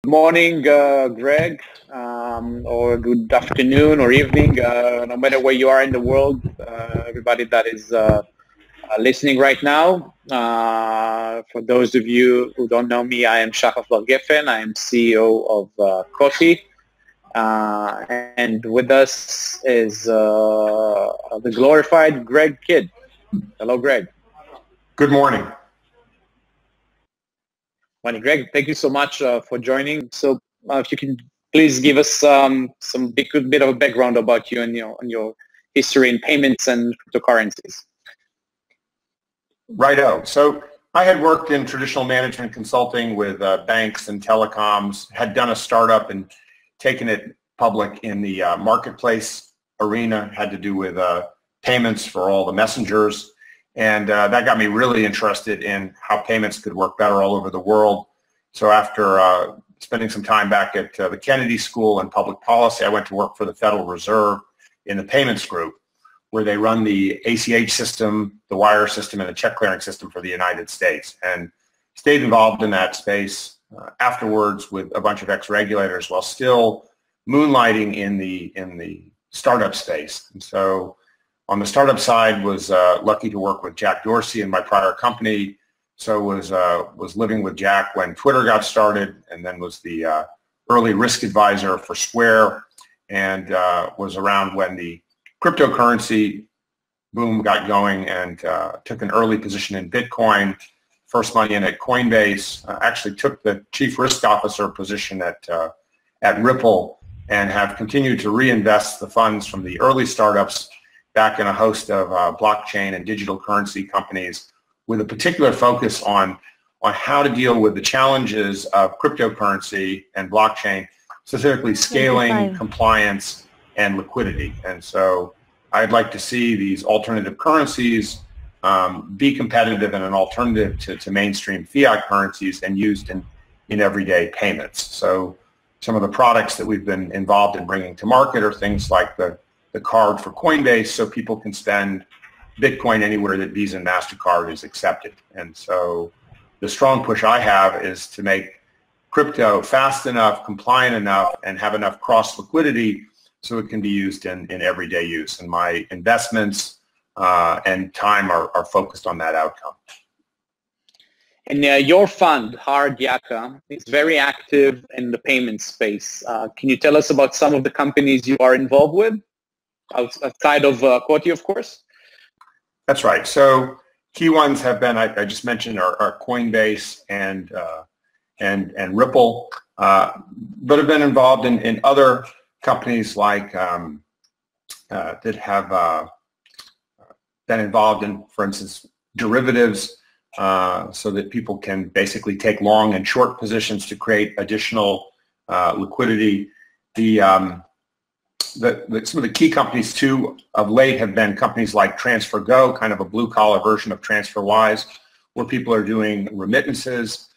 Good morning, Greg, or good afternoon or evening, no matter where you are in the world, everybody that is listening right now. For those of you who don't know me, I am Shahaf Bar-Geffen. I am CEO of COTI. And with us is the glorified Greg Kidd. Hello, Greg. Good morning. Morning, Greg. Thank you so much for joining. So if you can please give us some bit of a background about you and your history in payments and cryptocurrencies. Righto. So I had worked in traditional management consulting with banks and telecoms, had done a startup and taken it public in the marketplace arena, had to do with payments for all the messengers. And that got me really interested in how payments could work better all over the world. So after spending some time back at the Kennedy School in public policy, I went to work for the Federal Reserve in the payments group, where they run the ACH system, the wire system, and the check clearing system for the United States. And stayed involved in that space afterwards with a bunch of ex-regulators while still moonlighting in the startup space. And so on the startup side, was lucky to work with Jack Dorsey in my prior company. So was living with Jack when Twitter got started, and then was the early risk advisor for Square, and was around when the cryptocurrency boom got going, and took an early position in Bitcoin. First money in at Coinbase. Actually took the chief risk officer position at Ripple, and have continued to reinvest the funds from the early startups back in a host of blockchain and digital currency companies, with a particular focus on how to deal with the challenges of cryptocurrency and blockchain, specifically scaling, compliance, and liquidity. And so I'd like to see these alternative currencies be competitive and an alternative to mainstream fiat currencies and used in everyday payments. So some of the products that we've been involved in bringing to market are things like the card for Coinbase, so people can spend Bitcoin anywhere that Visa and MasterCard is accepted. And so the strong push I have is to make crypto fast enough, compliant enough, and have enough cross liquidity so it can be used in everyday use. And my investments and time are focused on that outcome. And your fund, Hard Yaka, is very active in the payment space. Can you tell us about some of the companies you are involved with, outside of COTI, of course? That's right. So key ones have been, I just mentioned, are Coinbase and Ripple, but have been involved in other companies like that have been involved in, for instance, derivatives, so that people can basically take long and short positions to create additional liquidity. Some of the key companies too of late have been companies like TransferGo, kind of a blue-collar version of TransferWise, where people are doing remittances.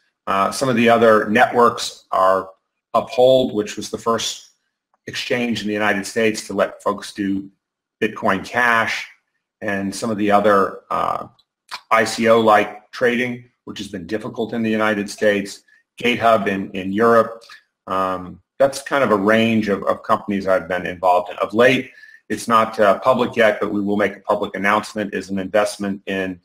Some of the other networks are Uphold, which was the first exchange in the United States to let folks do Bitcoin Cash, and some of the other ICO-like trading, which has been difficult in the United States, GateHub in Europe. That's kind of a range of companies I've been involved in. Of late, it's not public yet, but we will make a public announcement, is an investment in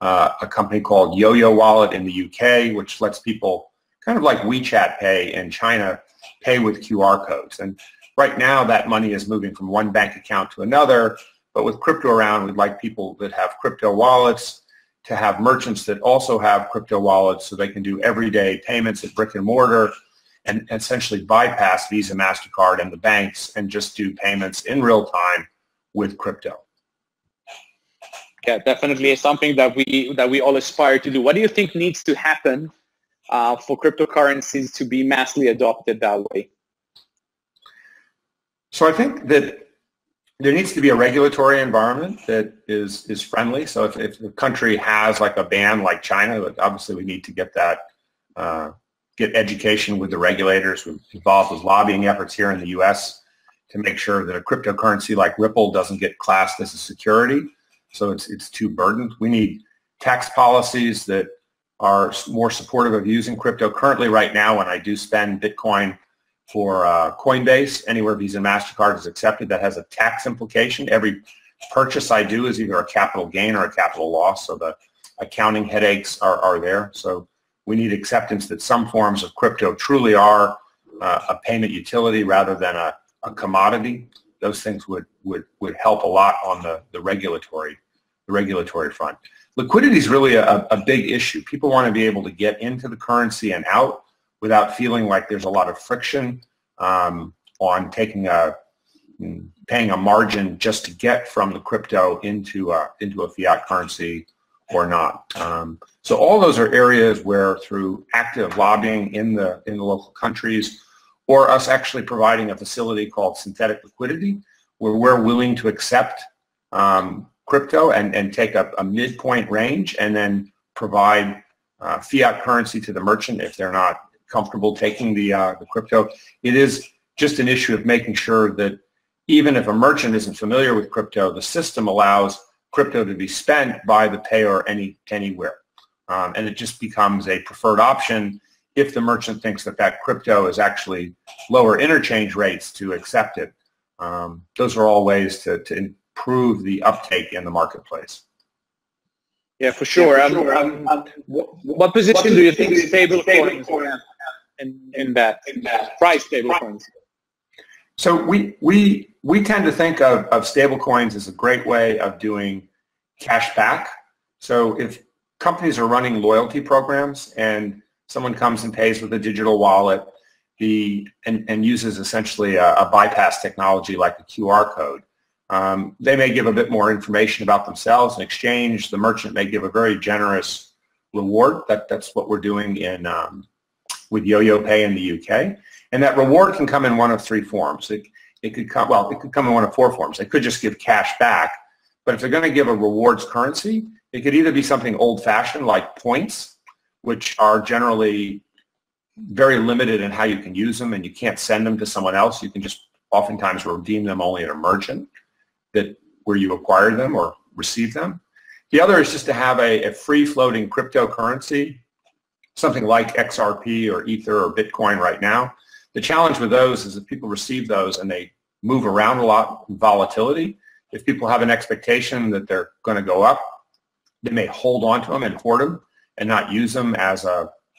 a company called Yo-Yo Wallet in the UK, which lets people, kind of like WeChat Pay in China, pay with QR codes. And right now, that money is moving from one bank account to another, but with crypto around, we'd like people that have crypto wallets to have merchants that also have crypto wallets so they can do everyday payments at brick and mortar, and essentially bypass Visa, MasterCard, and the banks and just do payments in real time with crypto. Yeah, definitely something that we all aspire to do. What do you think needs to happen for cryptocurrencies to be massively adopted that way? So I think that there needs to be a regulatory environment that is friendly. So if the country has like a ban like China, obviously we need to get that get education with the regulators. We're involved with lobbying efforts here in the U.S. to make sure that a cryptocurrency like Ripple doesn't get classed as a security, so it's too burdened. We need tax policies that are more supportive of using crypto. Currently, right now, when I do spend Bitcoin for Coinbase, anywhere Visa and MasterCard is accepted, that has a tax implication. Every purchase I do is either a capital gain or a capital loss, so the accounting headaches are there. So we need acceptance that some forms of crypto truly are a payment utility rather than a commodity. Those things would help a lot on the regulatory front. Liquidity is really a big issue. People want to be able to get into the currency and out without feeling like there's a lot of friction on paying a margin just to get from the crypto into a fiat currency or not. So all those are areas where, through active lobbying in the local countries, or us actually providing a facility called synthetic liquidity, where we're willing to accept crypto and take a midpoint range and then provide fiat currency to the merchant if they're not comfortable taking the crypto. It is just an issue of making sure that even if a merchant isn't familiar with crypto, the system allows crypto to be spent by the payer anywhere. And it just becomes a preferred option if the merchant thinks that crypto is actually lower interchange rates to accept it. Those are all ways to improve the uptake in the marketplace. Yeah, for sure. What position do you think stablecoins have in that price stablecoins? So we tend to think of stablecoins as a great way of doing cash back. So if companies are running loyalty programs and someone comes and pays with a digital wallet and uses essentially a bypass technology like a QR code, they may give a bit more information about themselves. In exchange, the merchant may give a very generous reward. That's what we're doing with Yo-Yo Pay in the UK. And that reward can come in one of three forms. It could come in one of four forms. They could just give cash back, but if they're going to give a rewards currency, it could either be something old-fashioned like points, which are generally very limited in how you can use them, and you can't send them to someone else. You can just oftentimes redeem them only at a merchant where you acquire them or receive them. The other is just to have a free-floating cryptocurrency, something like XRP or Ether or Bitcoin right now. The challenge with those is that people receive those and they move around a lot in volatility. If people have an expectation that they're going to go up, they may hold on to them and hoard them and not use them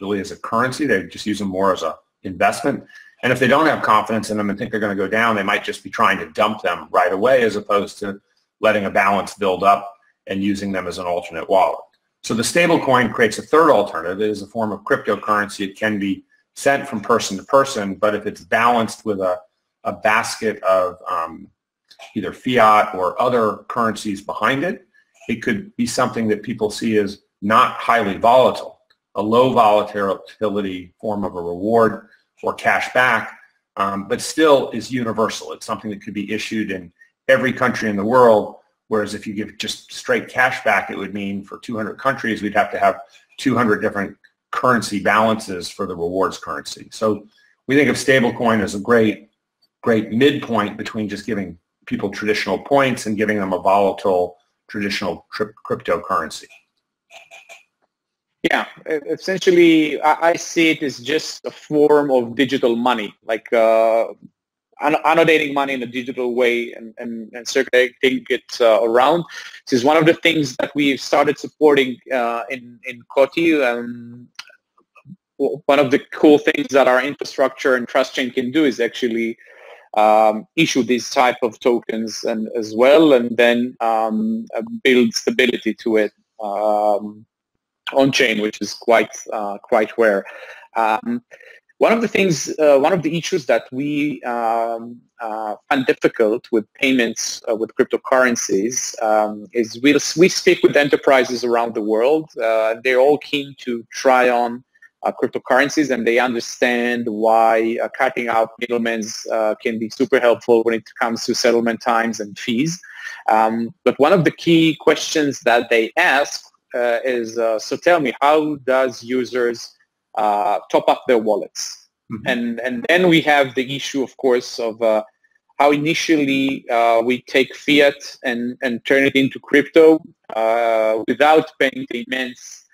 really as a currency. They just use them more as an investment. And if they don't have confidence in them and think they're going to go down, they might just be trying to dump them right away as opposed to letting a balance build up and using them as an alternate wallet. So the stablecoin creates a third alternative. It is a form of cryptocurrency. It can be sent from person to person, but if it's balanced with a basket of either fiat or other currencies behind it, it could be something that people see as not highly volatile, a low volatility form of a reward or cash back, but still is universal. It's something that could be issued in every country in the world, whereas if you give just straight cash back, it would mean for 200 countries, we'd have to have 200 different currency balances for the rewards currency. So we think of stablecoin as a great midpoint between just giving people traditional points and giving them a volatile traditional cryptocurrency. Yeah, essentially, I see it as just a form of digital money, like annotating money in a digital way and circulating it around. This is one of the things that we've started supporting in COTI. One of the cool things that our infrastructure and trust chain can do is actually issue these type of tokens and as well, and then build stability to it on chain, which is quite rare. One of the issues that we find difficult with payments with cryptocurrencies is we speak with enterprises around the world. They're all keen to try on cryptocurrencies, and they understand why cutting out middlemen can be super helpful when it comes to settlement times and fees. But one of the key questions that they ask is, so tell me, how does users top up their wallets? Mm-hmm. And then we have the issue, of course, of how initially we take fiat and turn it into crypto without paying the immense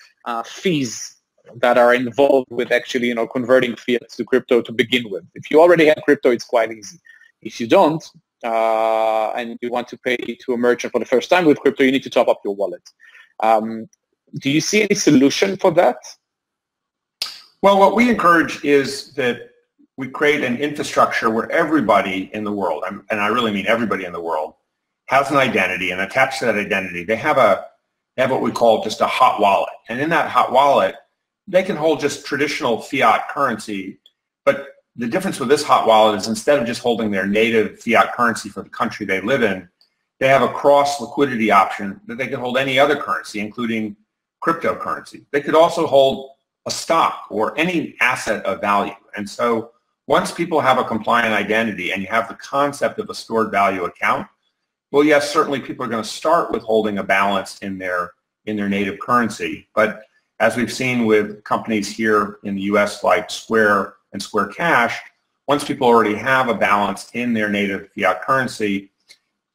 fees that are involved with actually, converting fiat to crypto to begin with. If you already have crypto, it's quite easy. If you don't, and you want to pay to a merchant for the first time with crypto, you need to top up your wallet. Do you see any solution for that? Well, what we encourage is that we create an infrastructure where everybody in the world, and I really mean everybody in the world, has an identity, and attached to that identity, they have what we call just a hot wallet. And in that hot wallet, they can hold just traditional fiat currency, but the difference with this hot wallet is instead of just holding their native fiat currency for the country they live in, they have a cross liquidity option that they can hold any other currency, including cryptocurrency. They could also hold a stock or any asset of value. And so once people have a compliant identity and you have the concept of a stored value account, well, yes, certainly people are going to start with holding a balance in their native currency. But as we've seen with companies here in the US like Square and Square Cash, once people already have a balance in their native fiat currency,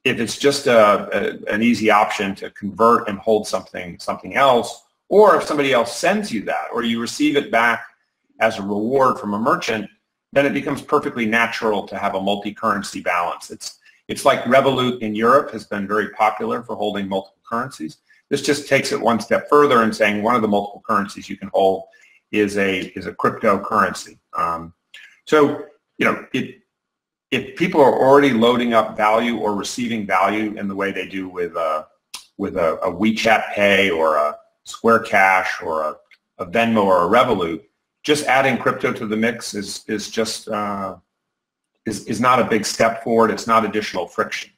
if it's just an easy option to convert and hold something else, or if somebody else sends you that, or you receive it back as a reward from a merchant, then it becomes perfectly natural to have a multi-currency balance. It's like Revolut in Europe has been very popular for holding multiple currencies. This just takes it one step further and saying one of the multiple currencies you can hold is a cryptocurrency. So, if people are already loading up value or receiving value in the way they do with a WeChat Pay or a Square Cash or a Venmo or a Revolut, just adding crypto to the mix is not a big step forward. It's not additional friction.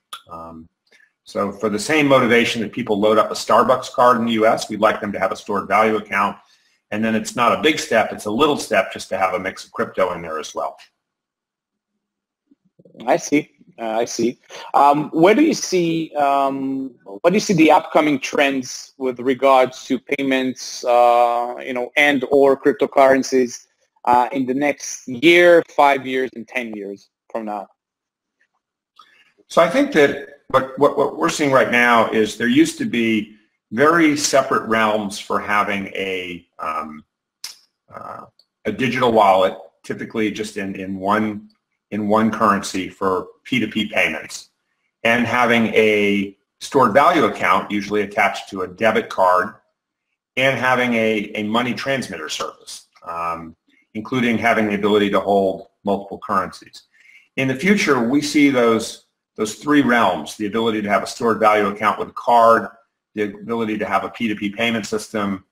So for the same motivation that people load up a Starbucks card in the US, we'd like them to have a stored value account. And then it's not a big step, it's a little step just to have a mix of crypto in there as well. I see. Where do you see the upcoming trends with regards to payments, and or cryptocurrencies in the next year, 5 years, and 10 years from now? So I think that what we're seeing right now is there used to be very separate realms for having a digital wallet, typically just in one currency for P2P payments, and having a stored value account usually attached to a debit card, and having a money transmitter service, including having the ability to hold multiple currencies. In the future, we see those three realms: the ability to have a stored value account with a card, the ability to have a P2P payment system,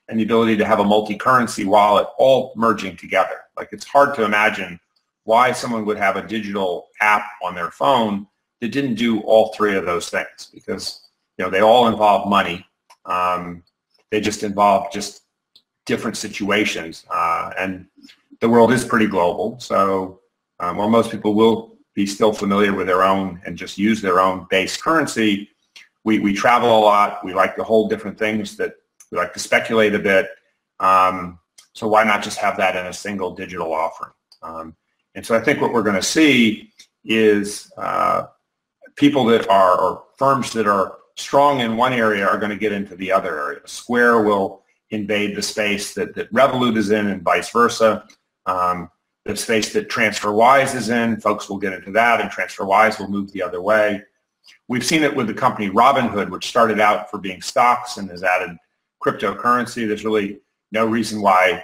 and the ability to have a multi-currency wallet, all merging together. Like, it's hard to imagine why someone would have a digital app on their phone that didn't do all three of those things, because they all involve money. They just involve just different situations, and the world is pretty global. So while most people will be still familiar with their own and just use their own base currency, we travel a lot. We like to hold different things, that we like to speculate a bit. So why not just have that in a single digital offering? And so I think what we're going to see is people that are, or firms that are strong in one area are going to get into the other area. Square will invade the space that Revolut is in, and vice versa. The space that TransferWise is in, folks will get into that, and TransferWise will move the other way. We've seen it with the company Robinhood, which started out for being stocks and has added cryptocurrency. There's really no reason why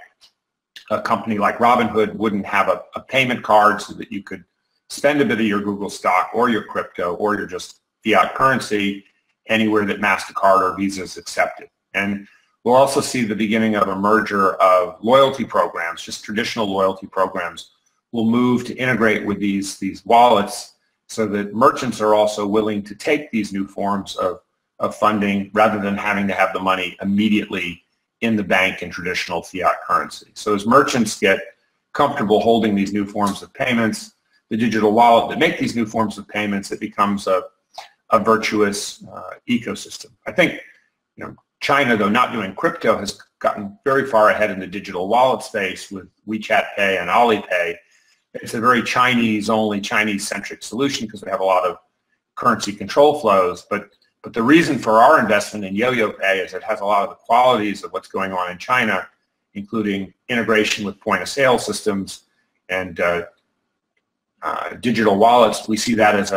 a company like Robinhood wouldn't have a payment card so that you could spend a bit of your Google stock or your crypto or your just fiat currency anywhere that MasterCard or Visa is accepted. And we'll also see the beginning of a merger of loyalty programs. Just traditional loyalty programs will move to integrate with these wallets, so that merchants are also willing to take these new forms of funding rather than having to have the money immediately in the bank in traditional fiat currency. So as merchants get comfortable holding these new forms of payments, the digital wallet that make these new forms of payments, it becomes a virtuous ecosystem. I think China, though not doing crypto, has gotten very far ahead in the digital wallet space with WeChat Pay and Alipay. It's a very Chinese-only, Chinese-centric solution because they have a lot of currency control flows, but But the reason for our investment in Yo-Yo Pay is it has a lot of the qualities of what's going on in China, including integration with point-of-sale systems and digital wallets. We see that as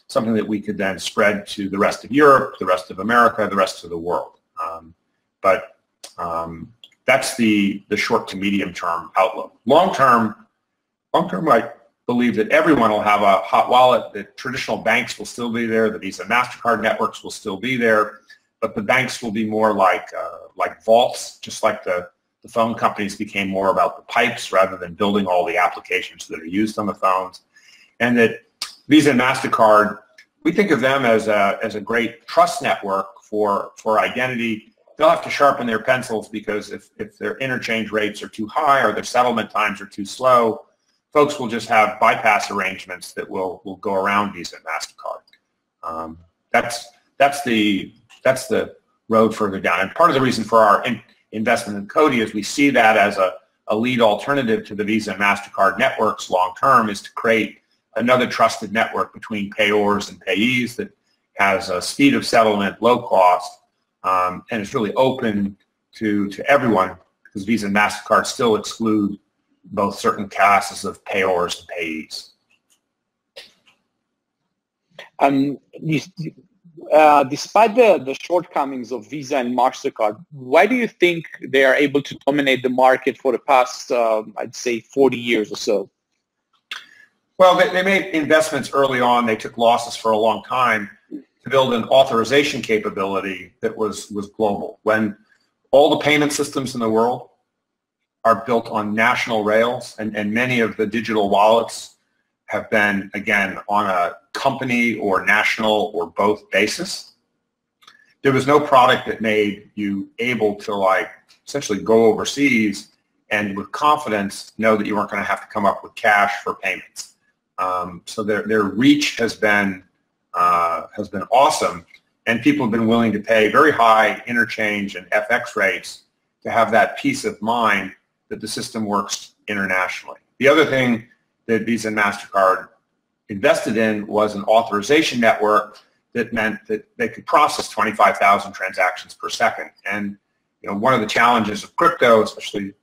something that we could then spread to the rest of Europe, the rest of America, the rest of the world. That's the short to medium term outlook. Long term, I believe that everyone will have a hot wallet, that traditional banks will still be there, the Visa MasterCard networks will still be there, but the banks will be more like vaults, just like the phone companies became more about the pipes rather than building all the applications that are used on the phones. And that Visa and MasterCard, we think of them as a great trust network for identity. They'll have to sharpen their pencils because if their interchange rates are too high or their settlement times are too slow, folks will just have bypass arrangements that will go around Visa and MasterCard. That's the road further down. And part of the reason for our investment in COTI is we see that as a lead alternative to the Visa and MasterCard networks long term, is to create another trusted network between payors and payees that has a speed of settlement, low cost, and is really open to everyone, because Visa and MasterCard still exclude both certain classes of payors and payees. Despite the shortcomings of Visa and MasterCard, why do you think they are able to dominate the market for the past, I'd say, 40 years or so? Well, they made investments early on. They took losses for a long time to build an authorization capability that was global. When all the payment systems in the world are built on national rails, and many of the digital wallets have been, again, on a company or national or both basis, there was no product that made you able to essentially go overseas and with confidence know that you weren't going to have to come up with cash for payments. So their reach has been awesome, and people have been willing to pay very high interchange and FX rates to have that peace of mind that the system works internationally. The other thing that Visa and MasterCard invested in was an authorization network that meant that they could process 25,000 transactions per second. And one of the challenges of crypto, especially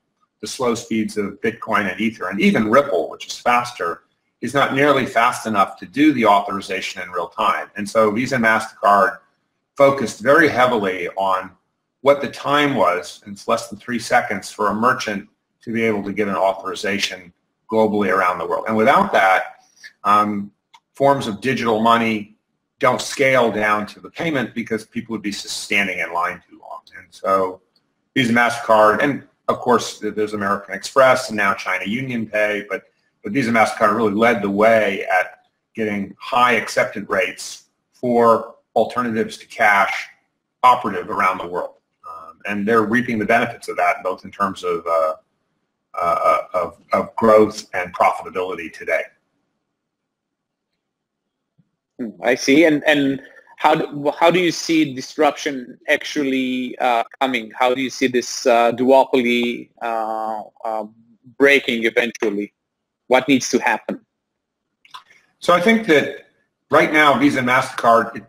the slow speeds of Bitcoin and Ether, and even Ripple, which is faster, is not nearly fast enough to do the authorization in real time. And so Visa and MasterCard focused very heavily on what the time was, and it's less than 3 seconds for a merchant to be able to get an authorization globally around the world. And without that, forms of digital money don't scale down to the payment because people would be standing in line too long. And so Visa, MasterCard, and of course there's American Express and now China Union Pay, but Visa, MasterCard really led the way at getting high acceptance rates for alternatives to cash operative around the world. And they're reaping the benefits of that, both in terms of growth and profitability today. I see. And how do you see disruption actually coming? How do you see this duopoly breaking eventually? What needs to happen? So I think that right now Visa and MasterCard,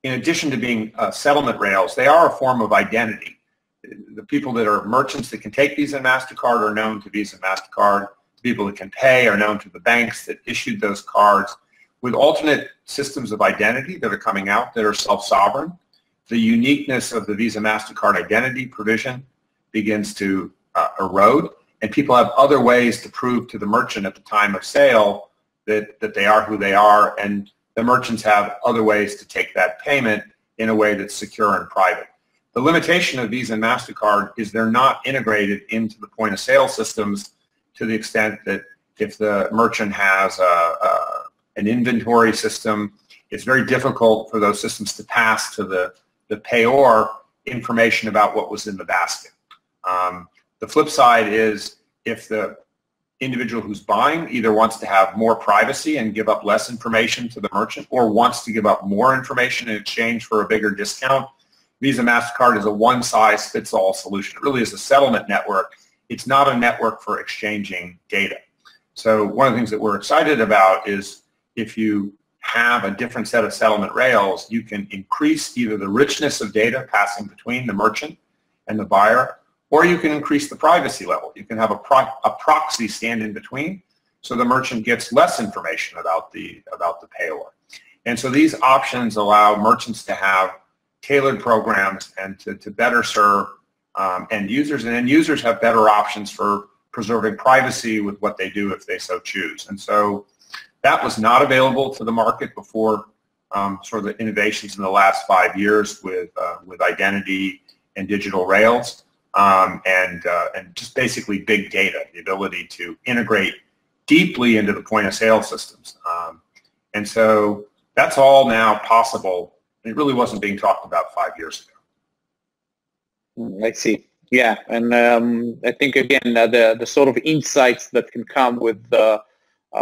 in addition to being settlement rails, they are a form of identity. The people that are merchants that can take Visa and MasterCard are known to Visa and MasterCard. The people that can pay are known to the banks that issued those cards. With alternate systems of identity that are coming out that are self-sovereign, the uniqueness of the Visa MasterCard identity provision begins to erode, and people have other ways to prove to the merchant at the time of sale that they are who they are, and the merchants have other ways to take that payment in a way that's secure and private. The limitation of Visa and MasterCard is they're not integrated into the point-of-sale systems to the extent that if the merchant has an inventory system, it's very difficult for those systems to pass to the payor information about what was in the basket. The flip side is if the individual who's buying either wants to have more privacy and give up less information to the merchant, or wants to give up more information in exchange for a bigger discount, Visa MasterCard is a one-size-fits-all solution. It really is a settlement network. It's not a network for exchanging data. So one of the things that we're excited about is if you have a different set of settlement rails, you can increase either the richness of data passing between the merchant and the buyer, or you can increase the privacy level. You can have a proxy stand in between, so the merchant gets less information about the payor. And so these options allow merchants to have tailored programs and to better serve end users, and end users have better options for preserving privacy with what they do if they so choose. And so that was not available to the market before sort of the innovations in the last 5 years with identity and digital rails, and just basically big data, the ability to integrate deeply into the point of sale systems. And so that's all now possible. It really wasn't being talked about 5 years ago. I see. Yeah, and I think again the sort of insights that can come with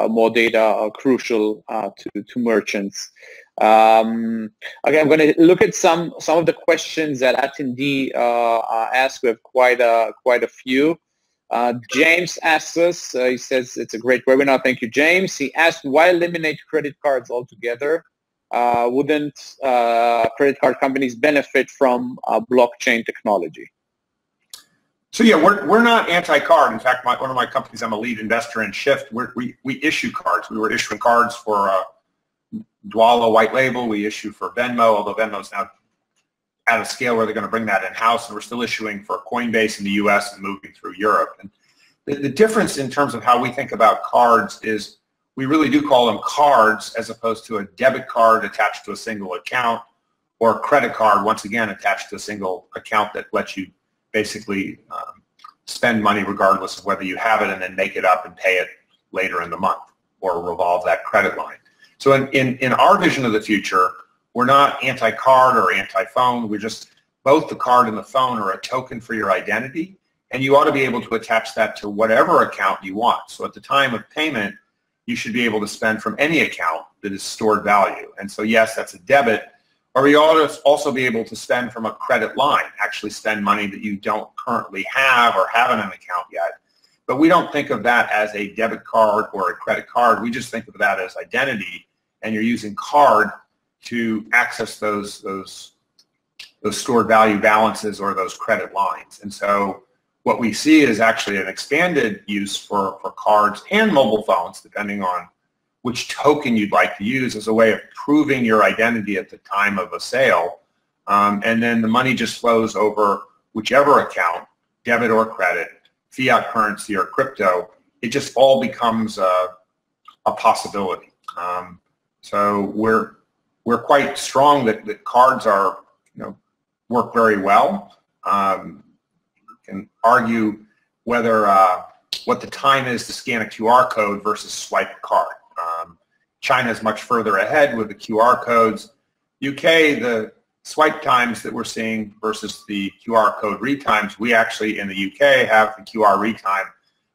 more data are crucial to merchants. Okay, I'm going to look at some of the questions that attendee asked. We have quite a few. James asks us. He says it's a great webinar. Thank you, James. He asked, why eliminate credit cards altogether? Wouldn't credit card companies benefit from blockchain technology? So yeah, we're not anti-card. In fact, one of my companies, I'm a lead investor in Shift. We issue cards. We were issuing cards for Duopoly white label. We issue for Venmo, although Venmo's now at a scale where they're going to bring that in-house, and we're still issuing for Coinbase in the U.S. and moving through Europe. And the difference in terms of how we think about cards is we really do call them cards as opposed to a debit card attached to a single account, or a credit card, once again, attached to a single account that lets you basically spend money regardless of whether you have it and then make it up and pay it later in the month or revolve that credit line. So in our vision of the future, we're not anti-card or anti-phone. We're just, both the card and the phone are a token for your identity, and you ought to be able to attach that to whatever account you want. So at the time of payment, you should be able to spend from any account that is stored value. And so yes, that's a debit, or you ought to also be able to spend from a credit line, actually spend money that you don't currently have or have in an account yet. But we don't think of that as a debit card or a credit card. We just think of that as identity, and you're using card to access those stored value balances or those credit lines. And so what we see is actually an expanded use for cards and mobile phones, depending on which token you'd like to use, as a way of proving your identity at the time of a sale. And then the money just flows over whichever account, debit or credit, fiat currency or crypto. It just all becomes a possibility. So we're quite strong that cards are, work very well. You can argue whether what the time is to scan a QR code versus swipe a card. China is much further ahead with the QR codes. UK, the swipe times that we're seeing versus the QR code read times, we actually in the UK have the QR read time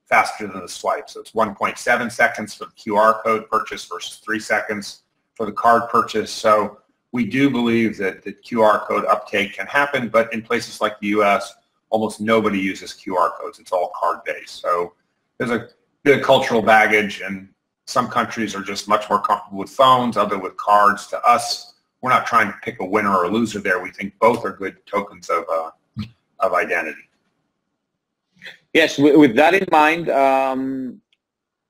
faster than the swipe. So it's 1.7 seconds for the QR code purchase versus 3 seconds for the card purchase. So we do believe that the QR code uptake can happen, but in places like the US, almost nobody uses QR codes. It's all card-based. So there's a bit of cultural baggage, and some countries are just much more comfortable with phones, other with cards. To us, we're not trying to pick a winner or a loser there. We think both are good tokens of identity. Yes, with that in mind,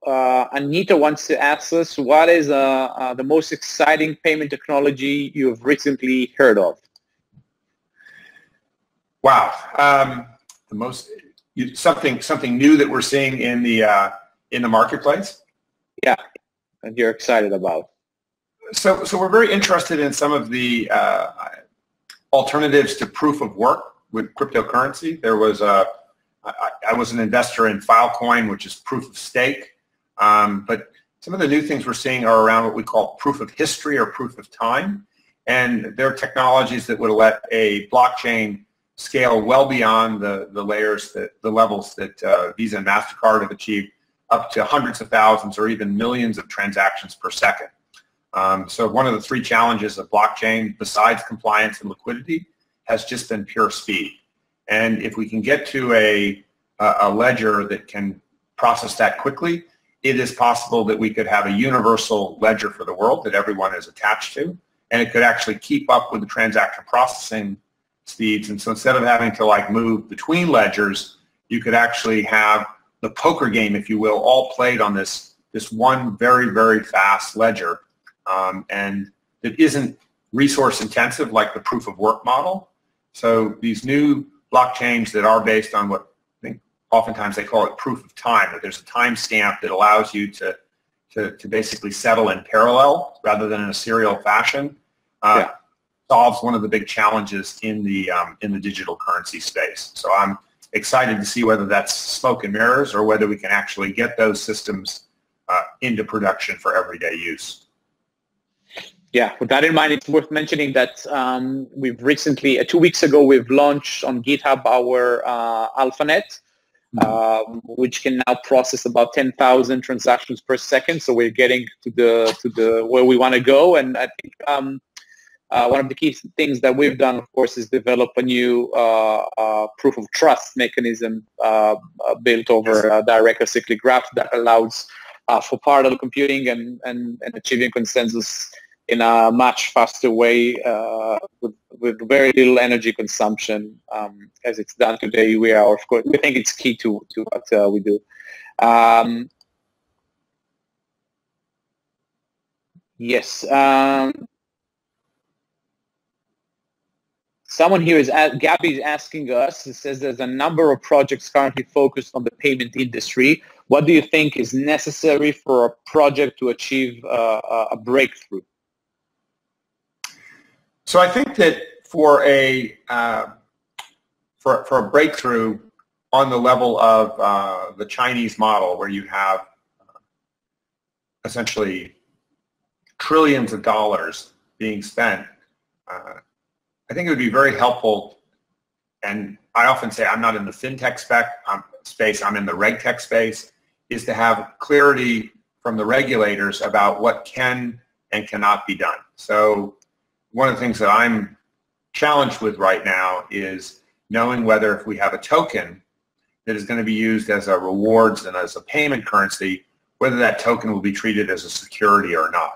Anita wants to ask us, what is the most exciting payment technology you have recently heard of? Wow, the most something new that we're seeing in the marketplace. Yeah, and you're excited about. So we're very interested in some of the alternatives to proof of work with cryptocurrency. There was I was an investor in Filecoin, which is proof of stake. But some of the new things we're seeing are around what we call proof of history or proof of time. And there are technologies that would let a blockchain scale well beyond the levels that Visa and MasterCard have achieved, up to hundreds of thousands or even millions of transactions per second. So one of the three challenges of blockchain, besides compliance and liquidity, has just been pure speed. And if we can get to a ledger that can process that quickly, it is possible that we could have a universal ledger for the world that everyone is attached to, and it could actually keep up with the transaction processing speeds. And so instead of having to like move between ledgers, you could actually have the poker game, if you will, all played on this one very, very fast ledger, and it isn't resource intensive like the proof of work model. So these new blockchains that are based on what I think oftentimes they call it proof of time, that there's a time stamp that allows you to basically settle in parallel rather than in a serial fashion, solves one of the big challenges in the digital currency space. So I'm excited to see whether that's smoke and mirrors or whether we can actually get those systems into production for everyday use. Yeah, with that in mind, it's worth mentioning that we've recently, 2 weeks ago, we've launched on GitHub our AlphaNet, which can now process about 10,000 transactions per second. So we're getting to the where we want to go, and I think one of the key things that we've done, of course, is develop a new proof of trust mechanism built over a direct acyclic graph that allows for parallel computing and achieving consensus in a much faster way with very little energy consumption as it's done today. Of course, we think it's key to what we do. Yes. Someone here Gabby is asking us, it says there's a number of projects currently focused on the payment industry. What do you think is necessary for a project to achieve a breakthrough? So I think that for a breakthrough on the level of the Chinese model, where you have essentially trillions of dollars being spent, I think it would be very helpful, and I often say I'm not in the fintech space, I'm in the regtech space, is to have clarity from the regulators about what can and cannot be done. So one of the things that I'm challenged with right now is knowing whether if we have a token that is going to be used as a rewards and as a payment currency, whether that token will be treated as a security or not.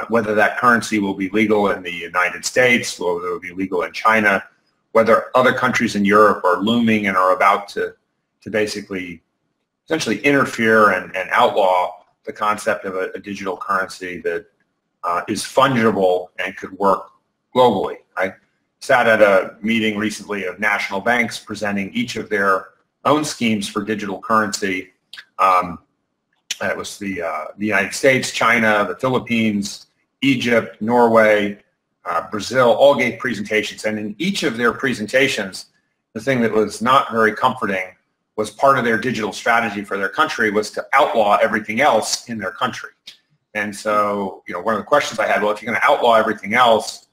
Whether that currency will be legal in the United States, whether it will be legal in China, whether other countries in Europe are looming and are about to basically essentially interfere and outlaw the concept of a digital currency that is fungible and could work globally. I sat at a meeting recently of national banks presenting each of their own schemes for digital currency. It was the United States, China, the Philippines, Egypt, Norway, Brazil, all gave presentations. And in each of their presentations, the thing that was not very comforting was part of their digital strategy for their country was to outlaw everything else in their country. And so, one of the questions I had, well, if you're going to outlaw everything else,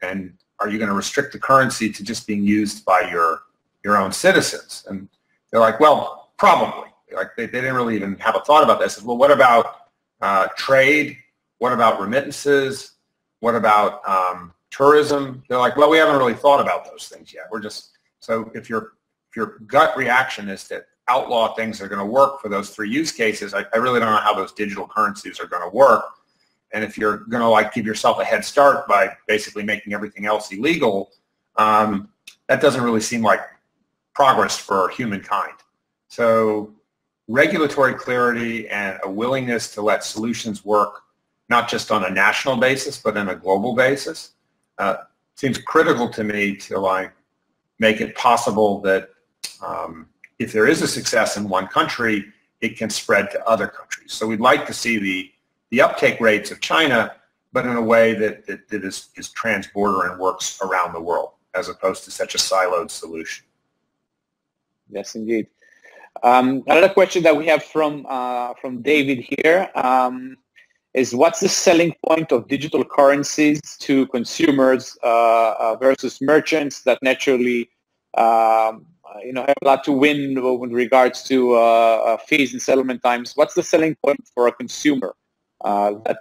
and are you going to restrict the currency to just being used by your own citizens? And they're like, well, probably. Like they didn't really even have a thought about this. Well, what about trade? What about remittances? What about tourism? They're like, well, we haven't really thought about those things yet. So if your gut reaction is that outlaw things are going to work for those three use cases, I really don't know how those digital currencies are going to work. And if you're going to give yourself a head start by basically making everything else illegal, that doesn't really seem like progress for humankind. So regulatory clarity and a willingness to let solutions work not just on a national basis but on a global basis seems critical to me to make it possible that if there is a success in one country, it can spread to other countries. So we'd like to see the uptake rates of China, but in a way that is trans-border and works around the world, as opposed to such a siloed solution. Yes, indeed. Another question that we have from David here is, what's the selling point of digital currencies to consumers versus merchants that naturally have a lot to win with regards to fees and settlement times? What's the selling point for a consumer that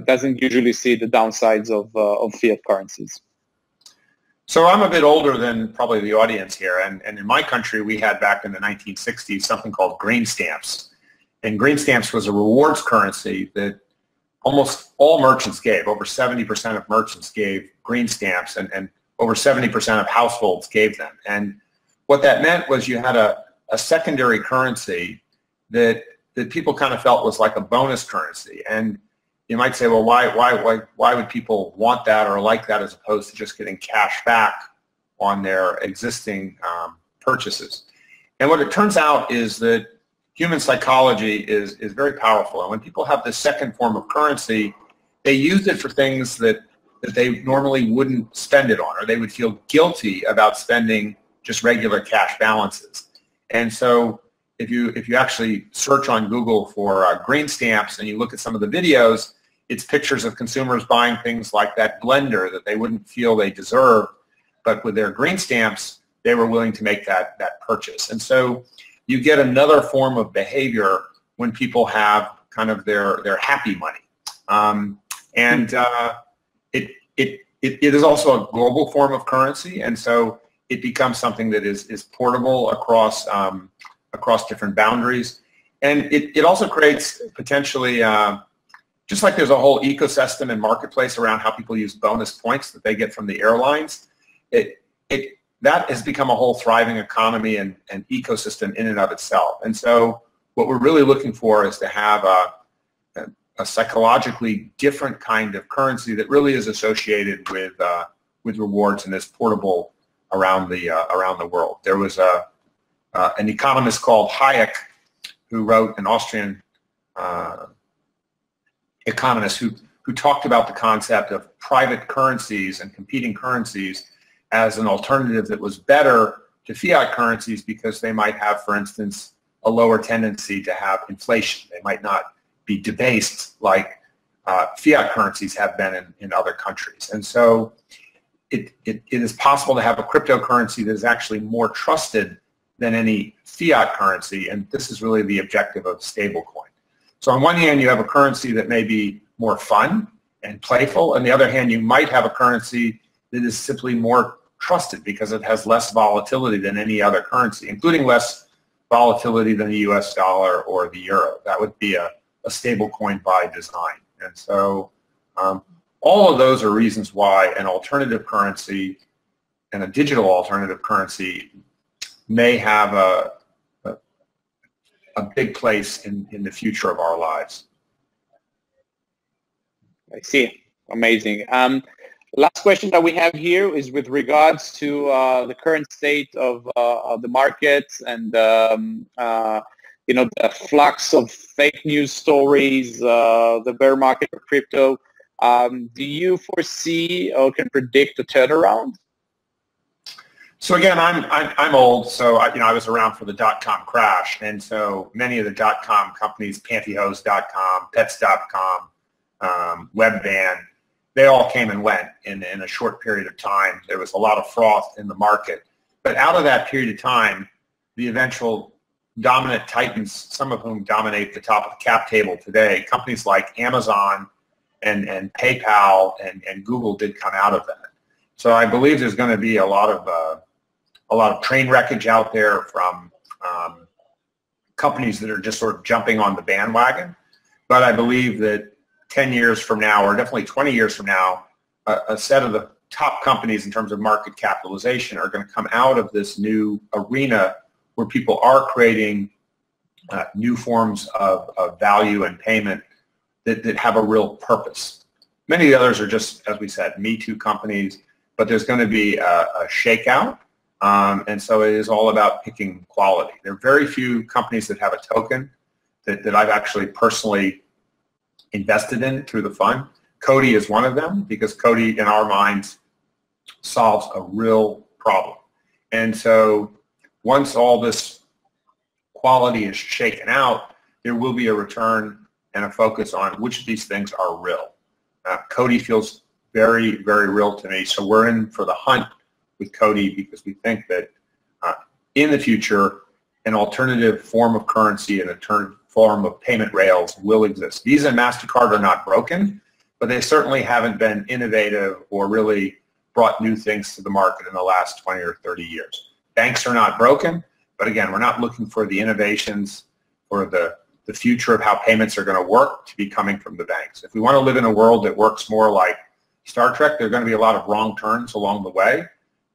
doesn't usually see the downsides of fiat currencies? So I'm a bit older than probably the audience here, and in my country we had back in the 1960s something called grain stamps. And green stamps was a rewards currency that almost all merchants gave. Over 70% of merchants gave green stamps, and over 70% of households gave them. And what that meant was you had a secondary currency that people kind of felt was like a bonus currency. And you might say, well, why would people want that or like that as opposed to just getting cash back on their existing purchases? And what it turns out is that human psychology is very powerful. And when people have this second form of currency, they use it for things that they normally wouldn't spend it on, or they would feel guilty about spending just regular cash balances. And so if you actually search on Google for green stamps and you look at some of the videos, it's pictures of consumers buying things like that blender that they wouldn't feel they deserved, but with their green stamps, they were willing to make that purchase. And so you get another form of behavior when people have kind of their happy money. It is also a global form of currency, and so it becomes something that is portable across different boundaries. And it also creates potentially, just like there's a whole ecosystem and marketplace around how people use bonus points that they get from the airlines, that has become a whole thriving economy and ecosystem in and of itself. And so what we're really looking for is to have a psychologically different kind of currency that really is associated with rewards and is portable around the world. There was an economist called Hayek who wrote, an Austrian economist who talked about the concept of private currencies and competing currencies as an alternative that was better to fiat currencies because they might have, for instance, a lower tendency to have inflation. They might not be debased like fiat currencies have been in other countries. And so it is possible to have a cryptocurrency that is actually more trusted than any fiat currency, and this is really the objective of stablecoin. So on one hand, you have a currency that may be more fun and playful. On the other hand, you might have a currency that is simply more trusted because it has less volatility than any other currency, including less volatility than the US dollar or the euro. That would be a stable coin by design. And so all of those are reasons why an alternative currency and a digital alternative currency may have a big place in the future of our lives. I see. Amazing. Last question that we have here is with regards to the current state of the markets and you know, the flux of fake news stories, the bear market for crypto. Do you foresee or can predict a turnaround? So again, I'm old, so I was around for the .com crash, and so many of the .com companies, pantyhose.com, pets.com, Webvan, they all came and went in a short period of time. There was a lot of froth in the market. But out of that period of time, the eventual dominant titans, some of whom dominate the top of the cap table today, companies like Amazon and PayPal and Google did come out of that. So I believe there's going to be a lot of train wreckage out there from companies that are just sort of jumping on the bandwagon. But I believe that 10 years from now, or definitely 20 years from now, a set of the top companies in terms of market capitalization are going to come out of this new arena where people are creating new forms of value and payment that have a real purpose. Many of the others are just, as we said, Me Too companies, but there's going to be a shakeout, and so it is all about picking quality. There are very few companies that have a token that I've actually personally invested in through the fund. COTI is one of them because COTI, in our minds, solves a real problem. And so once all this quality is shaken out, there will be a return and a focus on which of these things are real. COTI feels very, very real to me. So we're in for the hunt with COTI because we think that in the future, an alternative form of currency and alternative form of payment rails will exist. Visa and MasterCard are not broken, but they certainly haven't been innovative or really brought new things to the market in the last 20 or 30 years. Banks are not broken, but again, we're not looking for the innovations or the the future of how payments are going to work to be coming from the banks. If we want to live in a world that works more like Star Trek, there are going to be a lot of wrong turns along the way,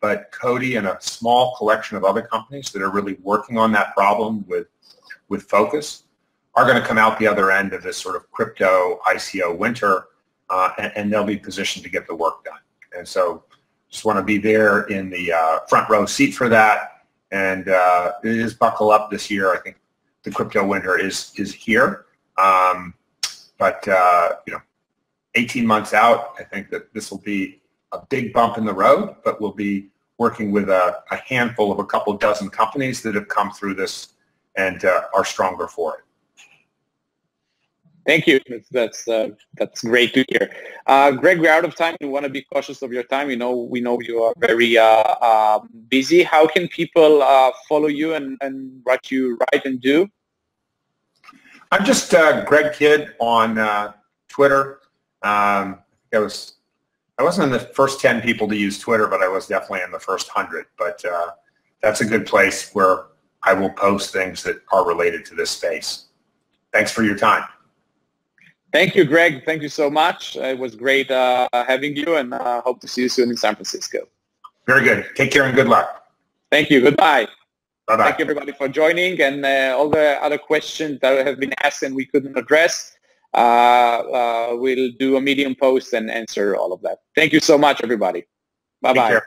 but COTI and a small collection of other companies that are really working on that problem with focus are going to come out the other end of this sort of crypto ICO winter, and they'll be positioned to get the work done. And so just want to be there in the front row seat for that. And it is buckle up this year. I think the crypto winter is here. But 18 months out, I think that this will be a big bump in the road, but we'll be working with a handful of a couple dozen companies that have come through this and are stronger for it. Thank you. That's great to hear. Greg, we're out of time. We want to be cautious of your time. We know you are very busy. How can people follow you and what you write and do? I'm just Greg Kidd on Twitter. I wasn't in the first 10 people to use Twitter, but I was definitely in the first 100. But that's a good place where I will post things that are related to this space. Thanks for your time. Thank you, Greg. Thank you so much. It was great having you, and hope to see you soon in San Francisco. Very good. Take care and good luck. Thank you. Goodbye. Bye-bye. Thank you, everybody, for joining, and all the other questions that have been asked and we couldn't address, we'll do a Medium post and answer all of that. Thank you so much, everybody. Bye-bye.